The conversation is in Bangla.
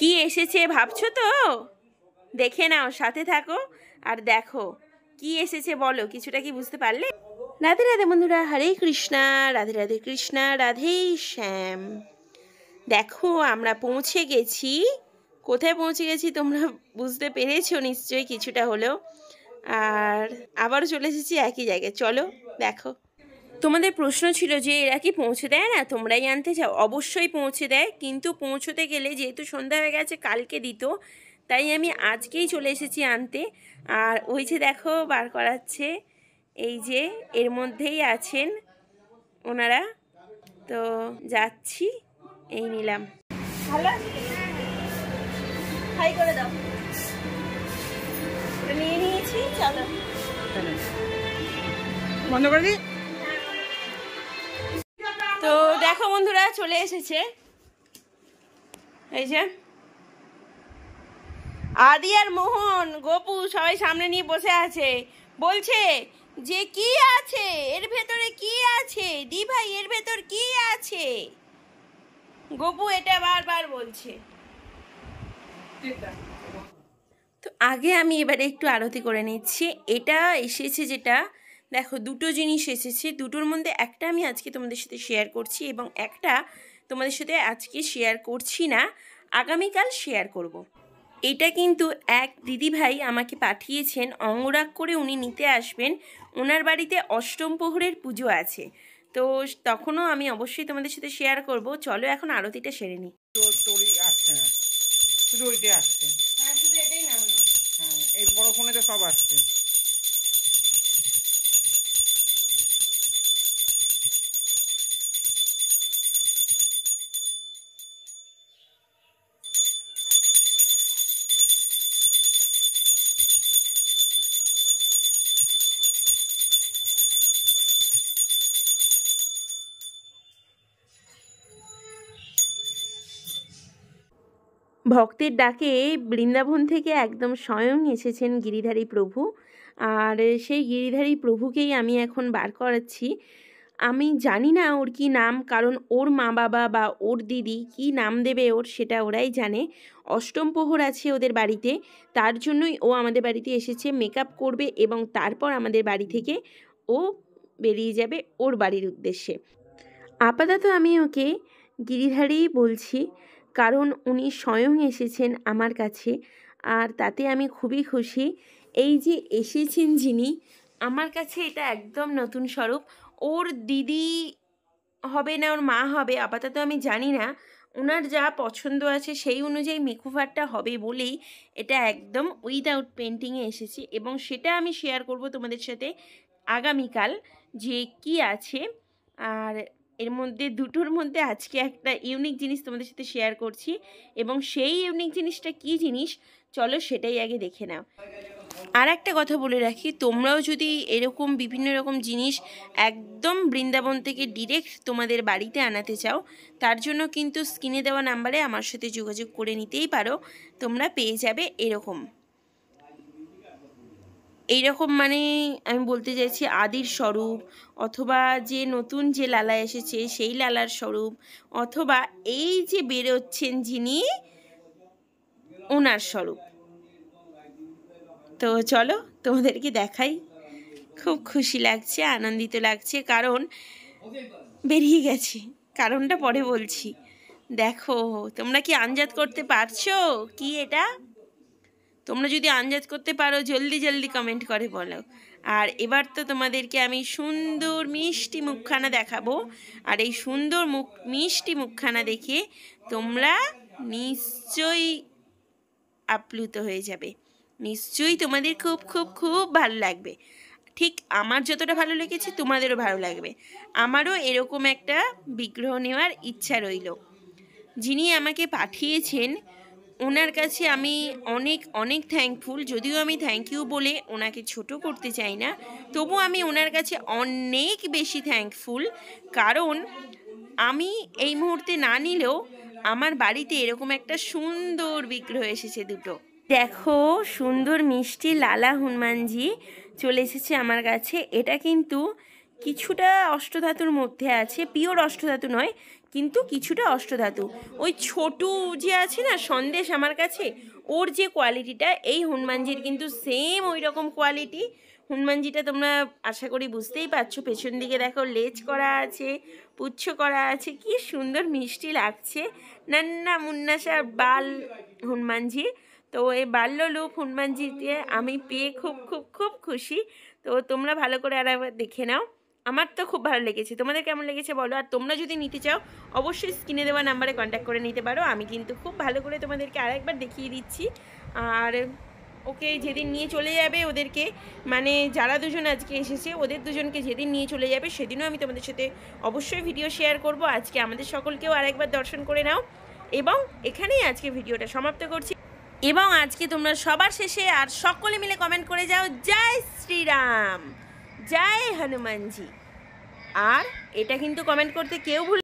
কি এসেছে ভাবছো তো? দেখে নাও, সাথে থাকো আর দেখো কি এসেছে। বলো, কিছুটা কি বুঝতে পারলে? রাধে রাধে বন্ধুরা, হরে কৃষ্ণা, রাধে রাধে কৃষ্ণা, রাধে শ্যাম। দেখো আমরা পৌঁছে গেছি। কোথায় পৌঁছে গেছি তোমরা বুঝতে পেরেছো নিশ্চয়ই কিছুটা হলেও। আর আবারও চলে এসেছি একই জায়গায়। চলো দেখো। তোমাদের প্রশ্ন ছিল যে এরা কি পৌঁছে দেয় না, তোমরাই আনতে চাও? অবশ্যই পৌঁছে দেয়, কিন্তু পৌঁছতে গেলে যেহেতু সন্ধ্যা হয়ে গেছে, কালকে দিত, তাই আমি আজকেই চলে এসেছি আনতে। আর ওই যে দেখো বার করাচ্ছে, এই যে এর মধ্যেই আছেন ওনারা। তো যাচ্ছি, এই নিলাম। ভালো হাই করে দাও। নিয়ে নিয়েছি, চলো বন্ধ করে দিই। তো দেখো বন্ধুরা চলে এসেছে, এই যে আদি আর মোহন, গোপু সবাই সামনে নিয়ে বসে আছে। বলছে যে কি আছে এর ভেতরে, কি আছে দি ভাই, এর ভেতর কি আছে? গোপু এটা বারবার বলছে। তো আগে আমি এবারে একটু আরতি করে নিচ্ছি। এটা এসেছে যেটা, দেখো দুটো জিনিস এসেছে, দুটোর মধ্যে একটা আমি আজকে তোমাদের সাথে শেয়ার করছি এবং একটা তোমাদের সাথে আজকে শেয়ার করছি না, আগামীকাল শেয়ার করব। এটা কিন্তু এক দিদিভাই আমাকে পাঠিয়েছেন, অঙ্গরাগ করে উনি নিতে আসবেন, ওনার বাড়িতে অষ্টম প্রহরের পুজো আছে। তো তখনও আমি অবশ্যই তোমাদের সাথে শেয়ার করব। চলো এখন আরতিটা সেরে নিই। আসছে না, শুধু ওইটাই আসছে। হ্যাঁ, শুধু এটাই নাও না। হ্যাঁ, এই বড় ফোনেতে সব আসছে। ভক্তের ডাকে বৃন্দাবন থেকে একদম স্বয়ং এসেছেন গিরিধারী প্রভু। আর সেই গিরিধারী প্রভুকেই আমি এখন বার করাচ্ছি। আমি জানি না ওর কি নাম, কারণ ওর মা বাবা বা ওর দিদি কি নাম দেবে ওর, সেটা ওরাই জানে। অষ্টম প্রহর আছে ওদের বাড়িতে, তার জন্যই ও আমাদের বাড়িতে এসেছে, মেকআপ করবে এবং তারপর আমাদের বাড়ি থেকে ও বেরিয়ে যাবে ওর বাড়ির উদ্দেশ্যে। আপাতত আমি ওকে গিরিধারীই বলছি, কারণ উনি স্বয়ং এসেছেন আমার কাছে, আর তাতে আমি খুবই খুশি। এই যে এসেছেন যিনি আমার কাছে, এটা একদম নতুন স্বরূপ। ওর দিদি হবে না ওর মা হবে আপাতত আমি জানি না, ওনার যা পছন্দ আছে সেই অনুযায়ী মেকওভারটা হবে বলেই এটা একদম উইদাউট পেন্টিংয়ে এসেছে, এবং সেটা আমি শেয়ার করব তোমাদের সাথে আগামীকাল যে কি আছে। আর এর মধ্যে দুটোর মধ্যে আজকে একটা ইউনিক জিনিস তোমাদের সাথে শেয়ার করছি, এবং সেই ইউনিক জিনিসটা কি জিনিস চলো সেটাই আগে দেখে নাও। আর একটা কথা বলে রাখি, তোমরাও যদি এরকম বিভিন্ন রকম জিনিস একদম বৃন্দাবন থেকে ডিরেক্ট তোমাদের বাড়িতে আনাতে চাও, তার জন্য কিন্তু স্ক্রিনে দেওয়া নাম্বারে আমার সাথে যোগাযোগ করে নিতেই পারো। তোমরা পেয়ে যাবে এইরকম মানে আমি বলতে চাইছি আদির স্বরূপ, অথবা যে নতুন যে লালা এসেছে সেই লালার স্বরূপ, অথবা এই যে বেরোচ্ছেন যিনি ওনার স্বরূপ। তো চলো তোমাদেরকে দেখাই। খুব খুশি লাগছে, আনন্দিত লাগছে, কারণ বেরিয়ে গেছে। কারণটা পরে বলছি। দেখো তোমরা কি আন্দাজ করতে পারছো কি এটা? তোমরা যদি আন্দাজ করতে পারো জলদি জলদি কমেন্ট করে বলো। আর এবার তো তোমাদেরকে আমি সুন্দর মিষ্টি মুখখানা দেখাবো, আর এই সুন্দর মিষ্টি মুখখানা দেখে তোমরা নিশ্চয়ই আপ্লুত হয়ে যাবে, নিশ্চয়ই তোমাদের খুব খুব খুব ভালো লাগবে। ঠিক আমার যতটা ভালো লেগেছে তোমাদেরও ভালো লাগবে। আমারও এরকম একটা বিগ্রহ নেওয়ার ইচ্ছা রইল। যিনি আমাকে পাঠিয়েছেন ওনার কাছে আমি অনেক অনেক থ্যাঙ্কফুল। যদিও আমি থ্যাংক ইউ বলে ওনাকে ছোট করতে চাই না, তবু আমি ওনার কাছে অনেক বেশি থ্যাঙ্কফুল, কারণ আমি এই মুহূর্তে না নিলেও আমার বাড়িতে এরকম একটা সুন্দর বিগ্রহ এসেছে দুটো। দেখো সুন্দর মিষ্টি লালা হনুমানজি চলে এসেছে আমার কাছে। এটা কিন্তু কিছুটা অষ্টধাতুর মধ্যে আছে, পিওর অষ্টধাতু নয়, কিন্তু কিছুটা অষ্টধাতু। ওই ছোটু যে আছে না সন্দেশ আমার কাছে, ওর যে কোয়ালিটিটা এই হনুমানজির কিন্তু সেম ওই রকম কোয়ালিটি। হনুমানজিটা তোমরা আশা করি বুঝতেই পারছো, পেছন দিকে দেখো লেজ করা আছে, পুচ্ছ করা আছে, কি সুন্দর মিষ্টি লাগছে। নান্না মুন্নাসা বাল হনুমানজি। তো এই বাল্যরূপ হনুমানজিকে আমি পেয়ে খুব খুব খুব খুশি। তো তোমরা ভালো করে আর একবার দেখে নাও। আমার তো খুব ভালো লেগেছে, তোমাদের কেমন লেগেছে বলো। আর তোমরা যদি নিতে চাও অবশ্যই স্ক্রিনে দেওয়া নাম্বারে কন্ট্যাক্ট করে নিতে পারো। আমি কিন্তু খুব ভালো করে তোমাদেরকে আরেকবার দেখিয়ে দিচ্ছি। আর ওকে যেদিন নিয়ে চলে যাবে ওদেরকে, মানে যারা দুজন আজকে এসেছে ওদের দুজনকে যেদিন নিয়ে চলে যাবে সেদিনও আমি তোমাদের সাথে অবশ্যই ভিডিও শেয়ার করব। আজকে আমাদের সকলকেও আরেকবার দর্শন করে নাও। এবং এখানেই আজকে ভিডিওটা সমাপ্ত করছি। এবং আজকে তোমরা সবার শেষে আর সকলে মিলে কমেন্ট করে যাও জয় শ্রীরাম, জয় হনুমানজি। আর এটা কিন্তু কমেন্ট করতে কেউ ভুল